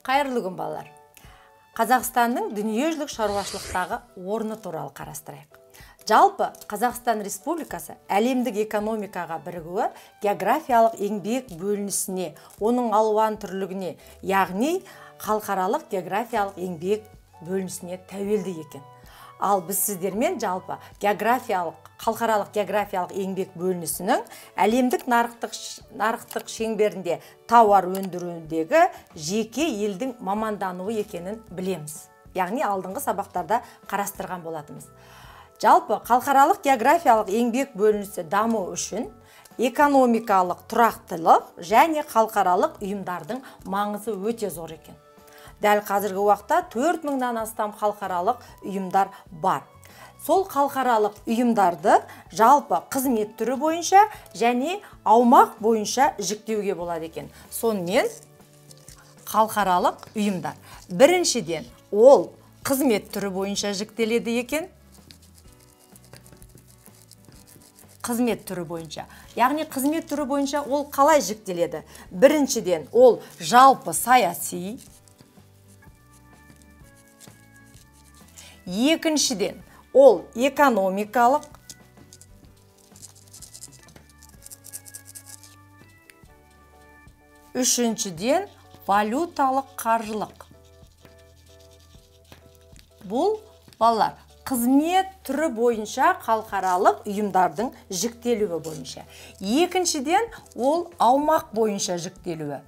Қайырлы күн балалар. Қазақстанның дүниежүзілік шаруашылықтағы орны туралы қарастырайық. Жалпы Қазақстан Республикасы әлемдік экономикаға бірігуі географиялық еңбек бөлінісіне, оның алуан түрлігіне, яғни халықаралық географиялық еңбек бөлінісіне тәуелді екен. Ал біз сіздермен жалпы халықаралық географиялық еңбек бөлінісінің әлемдік нарықтық шеңберінде тауар өндіруіндегі жеке елдің мамандануы екенін білеміз. Яғни алдыңғы сабақтарда қарастырған болатынбыз. Жалпы халықаралық географиялық еңбек бөлінісі даму үшін экономикалық тұрақтылық және халықаралық ұйымдардың маңызы өте зор екен. Дәл қазіргі уақытта 4000-нан астам халықаралық ұйымдар бар. Сол халықаралық ұйымдарды жалпы қызмет түрі бойынша және аумақ бойынша жіктеуге болады екен. Сонымен халықаралық ұйымдар. Біріншіден, ол қызмет түрі бойынша жіктеледі екен. Қызмет түрі бойынша. Яғни қызмет түрі бойынша ол қалай жіктеледі? Біріншіден, ол жалпы саяси. Екіншіден, ол экономикалық. Үшіншіден, валюталық қаржылық. Бұл балалар қызмет түрі бойынша халықаралық ұйымдардың жіктелуі бойынша. Екіншіден, ол аумақ бойынша жіктелуі.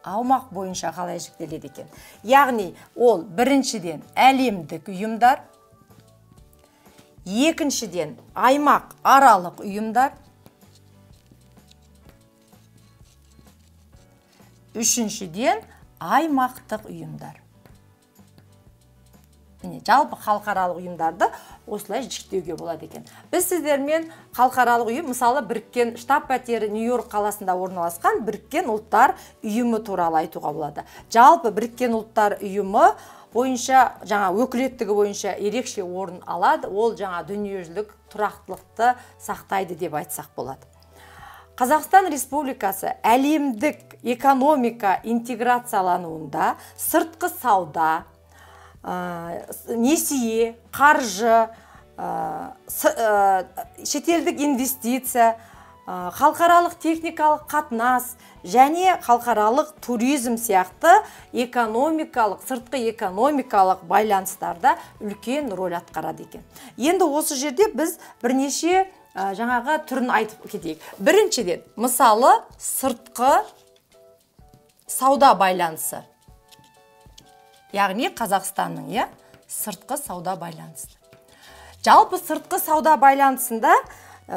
Аумақ бойынша қалай жіктеледі екен. Яғни, ол біріншіден әлемдік ұйымдар, екіншіден аймақ аралық ұйымдар, үшіншіден аймақтық ұйымдар. Жалпы халықаралық ұйымдарды осылай жіктеуге болады екен. Біз сіздермен халықаралық ұйым, мысалы Біріккен штаб-пәтері Нью-Йорк қаласында орналасқан Біріккен ұлттар ұйымы туралы айтуға болады. Жалпы Біріккен ұлттар ұйымы бойынша, өкілеттігі бойынша ерекше орын алады. Ол дүниежүзілік тұрақтылықты сақтайды деп айтсақ болады. Қазақстан Республикасы әлемдік экономика интеграциялануында сыртқы сауда, несие, қаржы, шетелдік инвестиция, халықаралық техникалық қатынас және халықаралық туризм сияқты сыртқы экономикалық байланыстарда үлкен рөл атқарады екен. Енді осы жерде біз бірнеше түрін айтып кетейік. Біріншіден, мысалы сыртқы сауда байланысы. Яғни Қазақстанның сыртқы сауда байланысы. Жалпы сыртқы сауда байланысында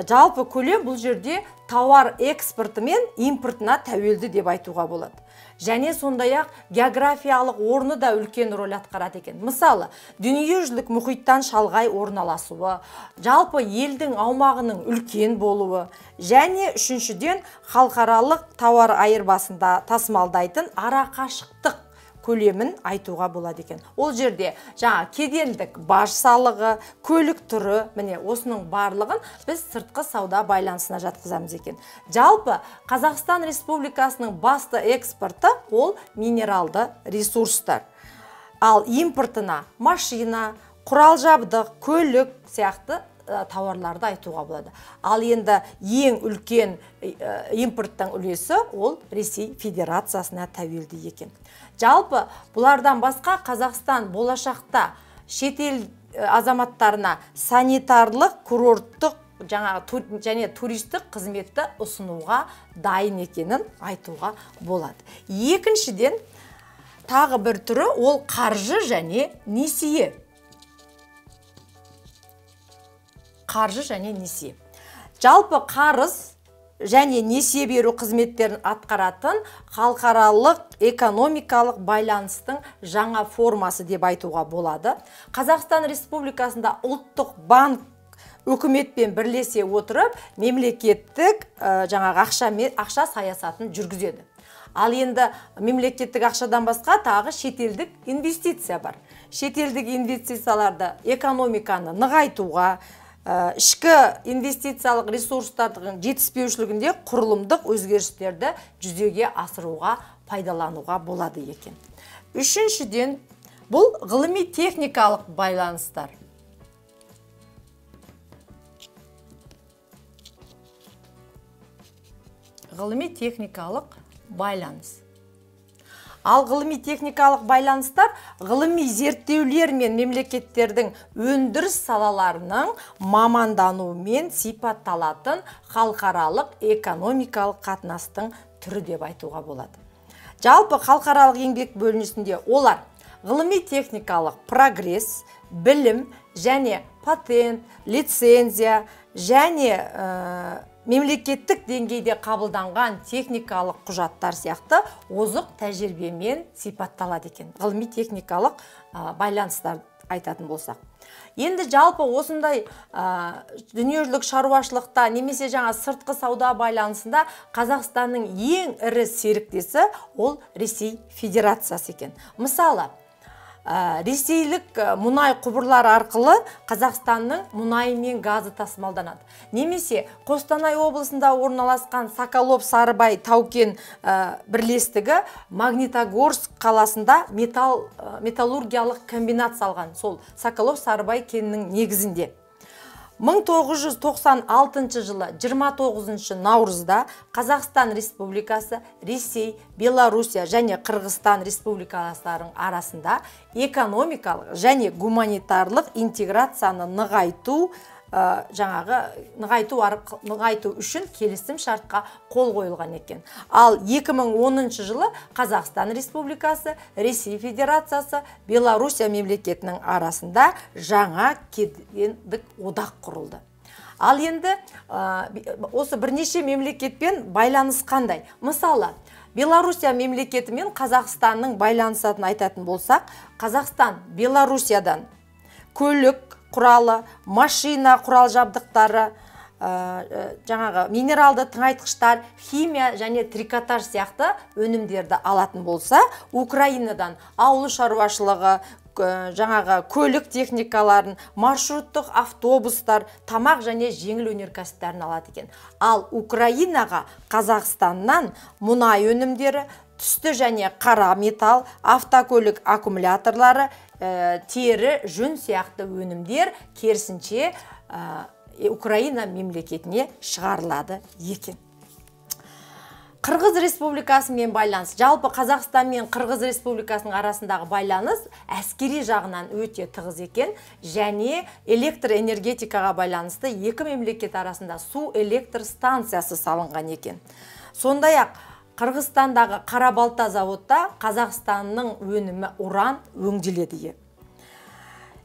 жалпы көлем бұл жерде тауар экспорты мен импортына тәуелді деп айтуға болады. Және сондай-ақ географиялық орны да үлкен рөл атқарады екен. Мысалы, дүниежүзілік мұхиттан шалғай орналасуы, жалпы елдің аумағының үлкен болуы, және үшіншіден халықаралық тауар айырбасында тасымалдайтын арақашықтық көлемін айтуға болады екен. Ол жерде кедендік баж салығы, көлік түрі, осының барлығын біз сыртқы сауда байланысына жатқызамыз екен. Жалпы Қазақстан Республикасының басты экспорты ол минералды ресурстар. Ал импортына машина, құрал жабдық, көлік сияқты тауарларды айтуға болады. Ал енді ең үлкен импорттың үлесі ол Ресей Федерациясына тәуелді екен. Жалпы бұлардан басқа Қазақстан болашақта шетел азаматтарына санитарлық, курорттық және туристік қызметті ұсынуға дайын екенін айтуға болады. Екіншіден, тағы бір түрі ол қаржы және несие. Қаржы және несие. Жалпы қарыз және несие беру қызметтерін атқаратын халықаралық экономикалық байланыстың жаңа формасы деп айтуға болады. Қазақстан Республикасында ұлттық банк үкіметпен бірлесе отырып, мемлекеттік ақша саясатын жүргізеді. Ал енді мемлекеттік ақшадан басқа тағы шетелдік инвестиция бар. Шетелдік инвестицияларды экономиканы нығайтуға, ішкі инвестициялық ресурстардың жетіспеушілігінде құрылымдық өзгерістерді жүзеге асыруға пайдалануға болады екен. Үшіншіден, бұл ғылыми техникалық байланыстар. Ғылыми техникалық байланыс. Ал ғылыми техникалық байланыстар ғылыми зерттеулер мен мемлекеттердің өндіріс салаларының мамандануымен сипатталатын халықаралық экономикалық қатынастың түрі деп айтуға болады. Жалпы халықаралық еңбек бөлінісінде олар ғылыми техникалық прогресс, білім және патент, лицензия және мемлекеттік деңгейде қабылданған техникалық құжаттар сияқты озық тәжірибемен сипатталады екен. Ғылыми техникалық байланыстар айтатын болсақ. Енді жалпы осындай дүниежүзілік шаруашылықта немесе жаңа сыртқы сауда байланысында Қазақстанның ең ірі серіктесі ол Ресей Федерациясы екен. Мысалы, ресейлік мұнай құбырлар арқылы Қазақстанның мұнайы мен газы тасымалданады. Немесе Қостанай облысында орналасқан Соколов-Сарыбай тау-кен бірлестігі Магнитогорск қаласында металлургиялық комбинат салған. Сол Соколов-Сарыбай кенінің негізінде. 1996 жылы 29 наурызда Қазақстан Республикасы, Ресей, Белоруссия және Қырғызстан Республикаларының арасында экономикалық және гуманитарлық интеграцияны нығайту үшін келісім шартқа қол қойылған екен. Ал 2010 жылы Қазақстан Республикасы, Ресей Федерациясы, Белоруссия мемлекетінің арасында жаңа кедендік одақ құрылды. Ал енді осы бірнеше мемлекетпен байланыс қандай? Мысалы, Белоруссия мемлекеті мен Қазақстанның байланысатын айтатын болсақ, Қазақстан Белоруссиядан көлік құралы, машина құрал жабдықтары, жаңағы минералды тыңайтқыштар, химия және трикотаж сияқты өнімдерді алатын болса, Украинадан ауыл шаруашылығы, жаңағы көлік техникаларын, маршруттық автобустар, тамақ және жеңіл өнеркәсіптерін алады екен. Ал Украинаға Қазақстаннан мұнай өнімдері, түсті және қара металл, автокөлік аккумуляторлары, тері, жүн сияқты өнімдер керісінше Украина мемлекетіне шығарылады екен. Қырғыз Республикасымен байланыс. Жалпы Қазақстан мен Қырғыз Республикасының арасындағы байланыс әскери жағынан өте тығыз екен және электроэнергетикаға байланысты екі мемлекет арасында су электр станциясы салынған екен. Сондай-ақ Қырғызстандағы Қарабалта заводта Қазақстанның өнімі уран өңделеді.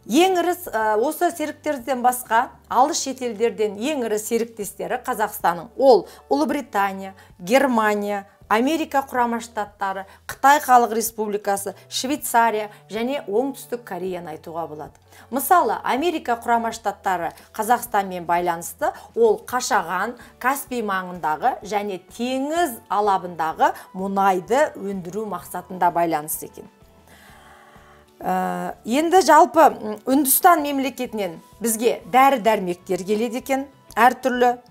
Ең ірі осы серіктерден басқа алыс шетелдерден ең ірі серіктестері Қазақстанның ол Ұлыбритания, Германия, Америка құрама штаттары, Қытай Халық Республикасы, Швейцария және Оңтүстік Кореяны айтуға болады. Мысалы, Америка құрама штаттары Қазақстанмен байланысты ол Қашаған, Каспий маңындағы және теңіз алабындағы мұнайды өндіру мақсатында байланысты екен. Енді жалпы Үндістан мемлекетінен бізге дәрі-дәрмектер келеді екен, әртүрлі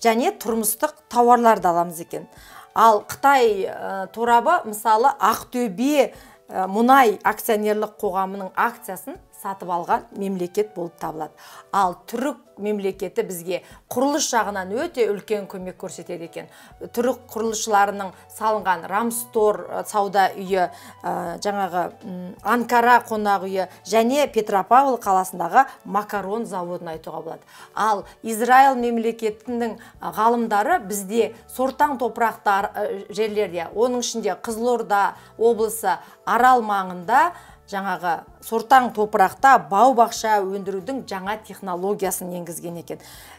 және тұрмыстық тауарларды аламыз екен. Ал Қытай торабы мысалы Ақтөбе мұнай акционерлік қоғамының акциясын сатып алған мемлекет болып табылады. Ал түрік мемлекеті бізге құрылыс жағынан өте үлкен көмек көрсетеді екен. Түрік құрылысшыларының салынған Рамстор сауда үйі, жаңағы Анкара қонақ үйі және Петропавл қаласындағы макарон заводын айтуға болады. Ал Израиль мемлекетінің ғалымдары бізде сортаң топырақтар жерлерде, оның ішінде Қызылорда облысы Арал маңында жаңағы сортаң топырақта бау-бақша өндірудің жаңа технологиясын енгізген екен.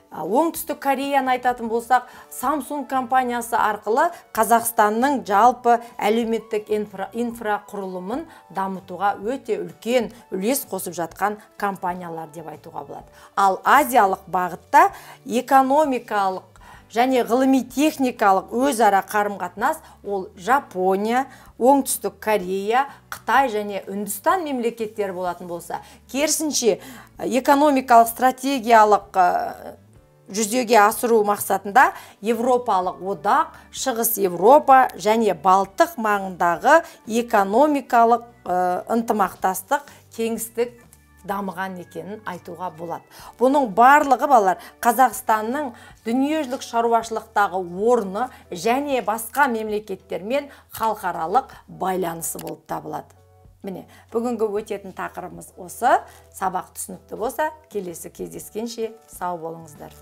Оңтүстік Кореяны айтатын болсақ, Samsung компаниясы арқылы Қазақстанның жалпы әлеуметтік инфрақұрылымын дамытуға өте үлкен үлес қосып жатқан компаниялар деп айтуға болады. Ал азиялық бағытта экономикалық және ғылыми техникалық өзара қарым-қатынас ол Жапония, Оңтүстік Корея, Қытай және Үндістан мемлекеттері болатын болса, керісінше экономикалық стратегиялық жүзеге асыру мақсатында Европалық одақ, Шығыс Европа және Балтық маңындағы экономикалық ынтымақтастық кеңістік дамыған екенін айтуға болады. Бұның барлығы балалар Қазақстанның дүниежүзілік шаруашылықтағы орны және басқа мемлекеттермен халықаралық байланысы болып табылады. Міне, бүгінгі өтетін тақырыбымыз осы. Сабақ түсінікті болса, келесі кездескенше сау болыңыздар.